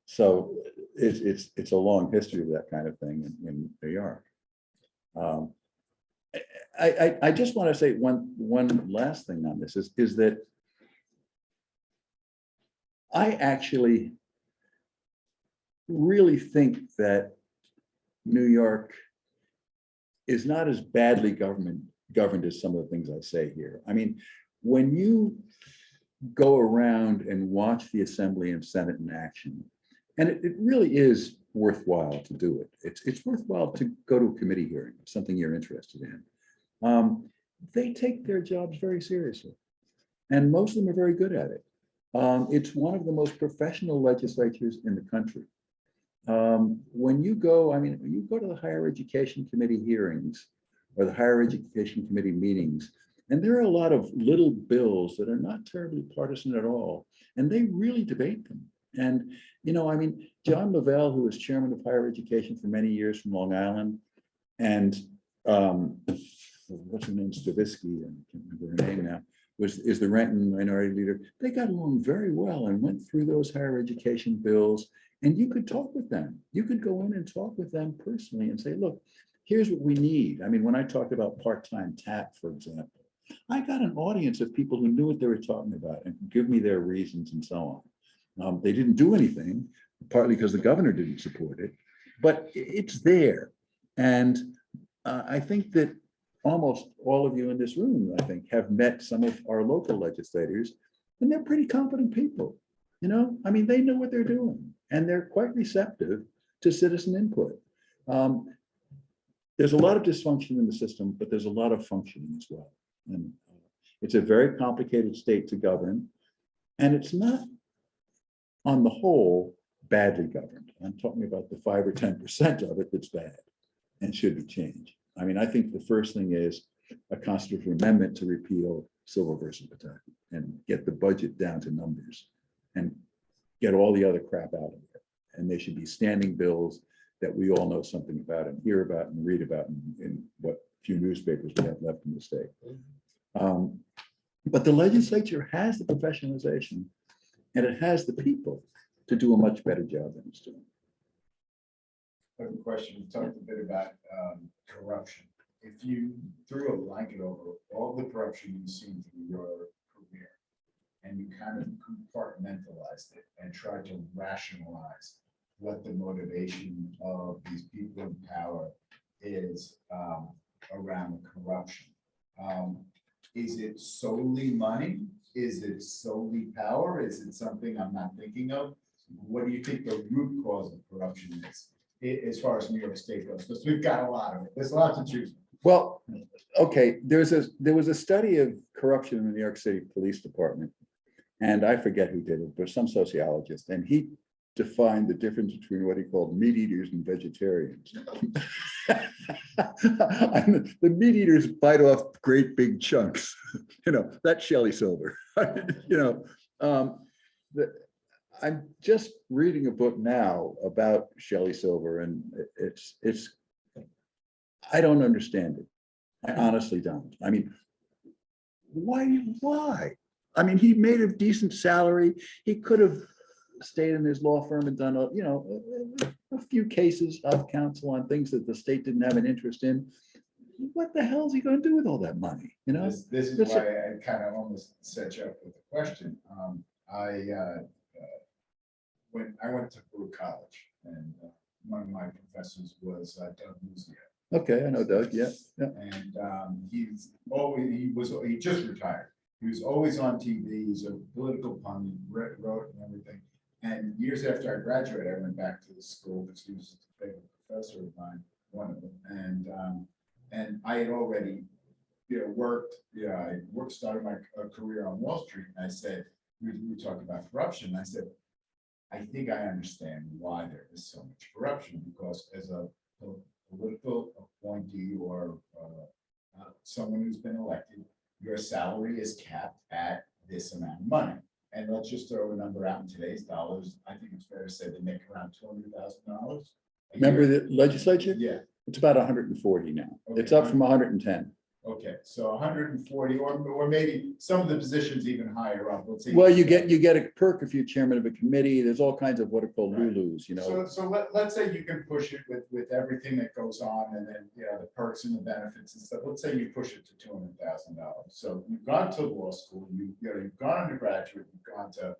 So it's a long history of that kind of thing in New York. I just want to say one last thing on this is that I actually really think that New York is not as badly governed as some of the things I say here. I mean, when you go around and watch the Assembly and Senate in action, and it really is worthwhile to do it. It's worthwhile to go to a committee hearing, something you're interested in. They take their jobs very seriously, and most of them are very good at it. It's one of the most professional legislatures in the country. When you go, when you go to the Higher Education Committee hearings or the Higher Education Committee meetings, and there are a lot of little bills that are not terribly partisan at all, and they really debate them. And, John Lavelle, who was chairman of higher education for many years from Long Island, and what's her name, Stavisky, I can't remember her name now, is the Renton minority leader. They got along very well and went through those higher education bills. And you could talk with them. You could go in and talk with them personally and say, look, here's what we need. When I talked about part-time TAP, for example, I got an audience of people who knew what they were talking about and could give me their reasons and so on. They didn't do anything, partly because the governor didn't support it, but it's there. And I think that almost all of you in this room, I think, have met some of our local legislators, and they're pretty competent people. They know what they're doing, and they're quite receptive to citizen input. There's a lot of dysfunction in the system, but there's a lot of functioning as well. And it's a very complicated state to govern, and it's not, on the whole, badly governed. I'm talking about the 5 or 10% of it that's bad and should be changed. I think the first thing is a constitutional amendment to repeal civil versus battalion and get the budget down to numbers and get all the other crap out of it. And they should be standing bills that we all know something about and hear about and read about in what few newspapers we have left in the state. But the legislature has the professionalization and it has the people to do a much better job than it's doing. I have a question. You talked a bit about corruption. If you threw a blanket over all the corruption you've seen through your career and you kind of compartmentalized it and tried to rationalize what the motivation of these people in power is around corruption, is it solely money? Is it solely power? Is it something I'm not thinking of? What do you think the root cause of corruption is, as far as New York State goes? Because we've got a lot of it. There's a lot to choose from. Well, okay, there was a study of corruption in the New York City Police Department, and I forget who did it, but some sociologist, and he defined the difference between what he called meat eaters and vegetarians. And the meat eaters bite off great big chunks, that's Shelley Silver. I'm just reading a book now about Shelley Silver, and it's I don't understand it. I honestly don't. I mean, why? I mean, he made a decent salary. He could have stayed in his law firm and done a few cases of counsel on things that the state didn't have an interest in. What the hell is he going to do with all that money? This is why I kind of almost set you up with a question. When I went to Brew College, and one of my professors was Doug Musia. Okay, I know Doug. Yeah. And he just retired. He was always on TV. He's a political pundit, wrote and everything. And years after I graduated, I went back to the school because he was a favorite professor of mine, one of them. And I had already, started my career on Wall Street. And I said, we talked about corruption. I said, I think I understand why there is so much corruption, because as a political appointee or someone who's been elected, your salary is capped at this amount of money. And let's just throw a number out in today's dollars. I think it's fair to say they make around $200,000. Remember the legislature? Yeah. It's about 140 now. Okay. It's up from 110. Okay, so 140, or maybe some of the positions even higher up. Let's say. Well, you get a perk if you're chairman of a committee. There's all kinds of what are called Right. Lulus, So let's say you can push it with everything that goes on, and then, the perks and the benefits and stuff. Let's say you push it to $200,000. So you've gone to law school, you've gone undergraduate, you've gone to,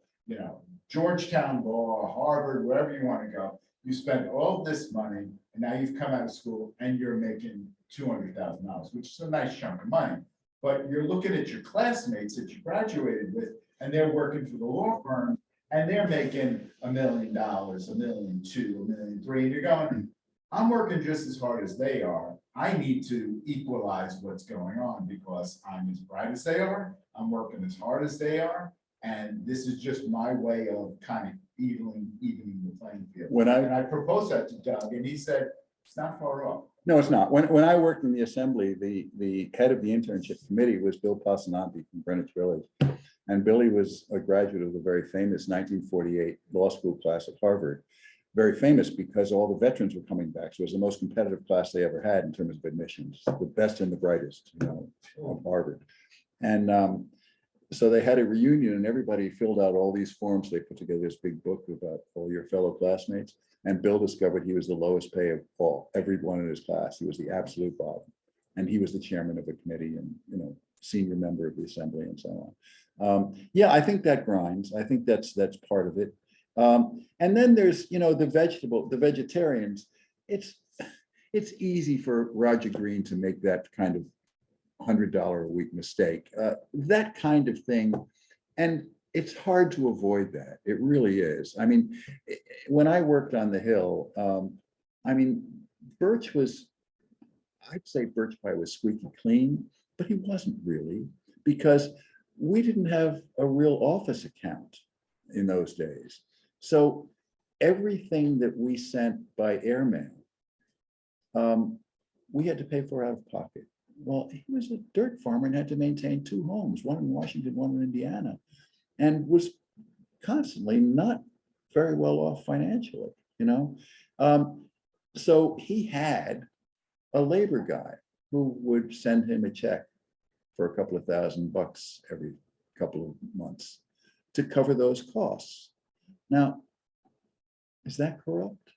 Georgetown Law, Harvard, wherever you want to go. You spend all this money, and now you've come out of school and you're making $200,000, which is a nice chunk of money. But you're looking at your classmates that you graduated with, and they're working for the law firm, and they're making $1 million, $1.2 million, $1.3 million, and you're going, I'm working just as hard as they are. I need to equalize what's going on because I'm as bright as they are. I'm working as hard as they are. And this is just my way of kind of evening the playing field. And I proposed that to Doug, and he said, it's not far off. No, it's not. When I worked in the assembly, the head of the internship committee was Bill Passananti from Greenwich Village. And Billy was a graduate of the very famous 1948 law school class at Harvard. Very famous because all the veterans were coming back. So it was the most competitive class they ever had in terms of admissions, the best and the brightest, of Harvard. And so they had a reunion, and everybody filled out all these forms. They put together this big book about all your fellow classmates. And Bill discovered he was the lowest pay of everyone in his class. He was the absolute bottom. And he was the chairman of the committee and, senior member of the assembly and so on. Yeah, I think that grinds. I think that's part of it. And then there's, the vegetarians. It's easy for Roger Green to make that kind of $100 a week mistake, that kind of thing. And it's hard to avoid that. It really is. I mean, when I worked on the Hill, Birch was, I'd say Birch Pie was squeaky clean, but he wasn't really, because we didn't have a real office account in those days. So everything that we sent by airmail, we had to pay for out of pocket. Well, he was a dirt farmer and had to maintain 2 homes, one in Washington, one in Indiana, and was constantly not very well off financially, So he had a labor guy who would send him a check for a couple of $1,000 every couple of months to cover those costs. Now, is that corrupt?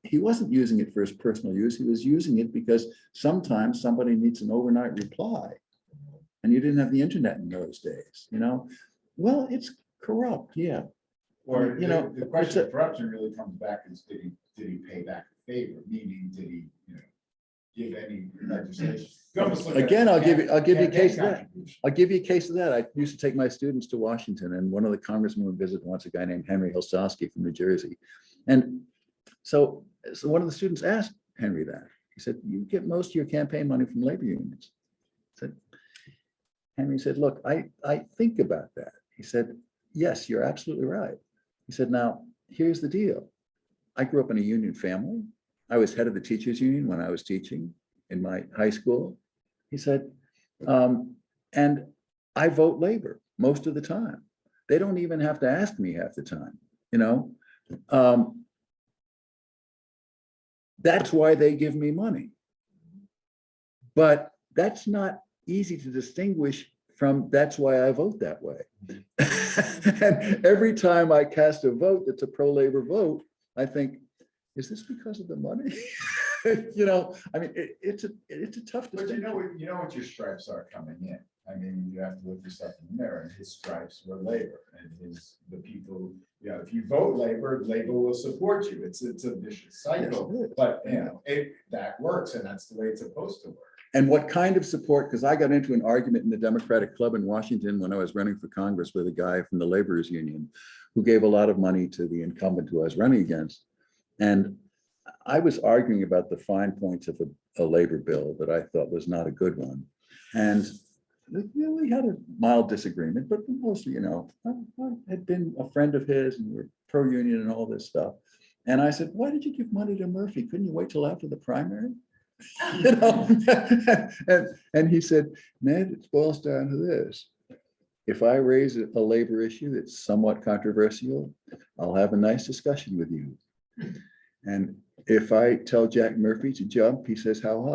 He wasn't using it for his personal use. He was using it because sometimes somebody needs an overnight reply, and you didn't have the internet in those days, Well, it's corrupt, yeah. Or the question of corruption really comes back is, did he pay back a favor? Meaning, did he, give any legislation. You almost look at it Again, as I'll give you a campaign case of that. contribution. I'll give you a case of that. I used to take my students to Washington, and one of the congressmen would visit once, a guy named Henry Hilsowski from New Jersey. And so one of the students asked Henry that. He said, "You get most of your campaign money from labor unions." Henry said, "Look, I think about that." He said, "Yes, you're absolutely right." He said, "Now, here's the deal. I grew up in a union family. I was head of the teachers union when I was teaching in my high school." He said, "And I vote labor most of the time. They don't even have to ask me half the time, you know? That's why they give me money. But that's not easy to distinguish from that's why I vote that way." And every time I cast a vote that's a pro-labor vote, I think, is this because of the money? You know, I mean, it's a tough But distinction. you know what your stripes are coming in. I mean, you have to look yourself in the mirror, and his stripes were labor, and the people, if you vote labor, labor will support you. It's a vicious cycle, Yes, it is. but that works, and that's the way it's supposed to work. And what kind of support, because I got into an argument in the Democratic Club in Washington when I was running for Congress with a guy from the Laborers Union who gave a lot of money to the incumbent who I was running against. And I was arguing about the fine points of a labor bill that I thought was not a good one. And we had a mild disagreement, but mostly, I had been a friend of his and we're pro-union and all this stuff. And I said, "Why did you give money to Murphy? Couldn't you wait till after the primary?" And he said, "Ned, it boils down to this. If I raise a labor issue that's somewhat controversial, I'll have a nice discussion with you. And if I tell Jack Murphy to jump, he says, how high?"